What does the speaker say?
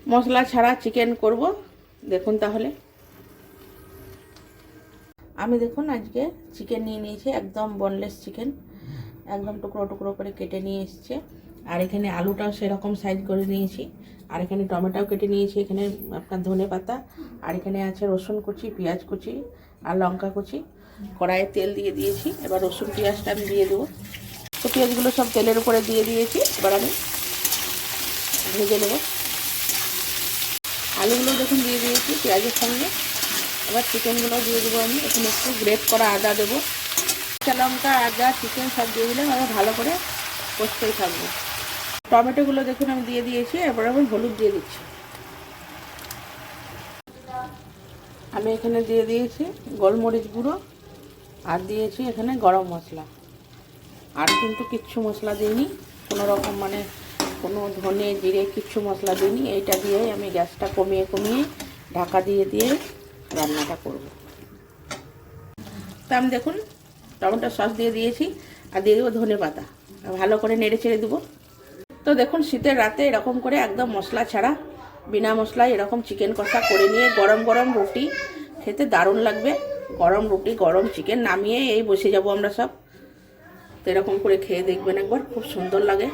মশলা ছাড়া চিকেন করব। দেখুন তাহলে আমি দেখুন আজকে চিকেন নিয়ে নিয়েছি, একদম বোনলেস চিকেন, একদম টুকরো টুকরো করে কেটে নিয়ে এসেছে। আর এখানে আলুটাও সেরকম সাইজ করে নিয়েছি। আর এখানে টমেটোও কেটে নিয়েছি, এখানে আপনার ধনে পাতা, আর এখানে আছে রসুন কুচি, পেঁয়াজ কুচি আর লঙ্কা কুচি। কড়াইয়ে তেল দিয়ে দিয়েছি, এবার রসুন পেঁয়াজটা আমি দিয়ে দেবো। তো পেঁয়াজগুলো সব তেলের উপরে দিয়ে দিয়েছি, এবার আমি ভেজে নেব। আলুগুলো দেখুন দিয়ে দিয়েছি পেঁয়াজের সঙ্গে। এবার চিকেনগুলো দিয়ে দেবো আমি। এখানে একটু গ্রেট করা আদা দেবো, কাঁচা লঙ্কা, আদা, চিকেন সব দিয়ে দিলাম। আমি ভালো করে কষতেই থাকবো। টমেটোগুলো দেখুন আমি দিয়ে দিয়েছি, এরপর আমি হলুদ দিয়ে দিচ্ছি। আমি এখানে দিয়ে দিয়েছি গোলমরিচ গুঁড়ো, আর দিয়েছি এখানে গরম মশলা। আর কিন্তু কিচ্ছু মশলা দিইনি, কোনো রকম মানে কোনো ধনে জিরে কিচ্ছু মশলা দিইনি। এইটা দিয়েই আমি গ্যাসটা কমিয়ে কমিয়ে ঢাকা দিয়ে দিয়ে রান্নাটা করব। তো আমি দেখুন টমেটো সস দিয়ে দিয়েছি, আর দিয়ে দেবো ধনে পাতা। ভালো করে নেড়ে চেড়ে দেবো। তো দেখুন শীতের রাতে এরকম করে একদম মশলা ছাড়া বিনা মশলায় এরকম চিকেন কষা করে নিয়ে গরম গরম রুটি খেতে দারুণ লাগবে। গরম রুটি গরম চিকেন নামিয়ে এই বসে যাব আমরা সব। তো এরকম করে খেয়ে দেখবেন একবার, খুব সুন্দর লাগে।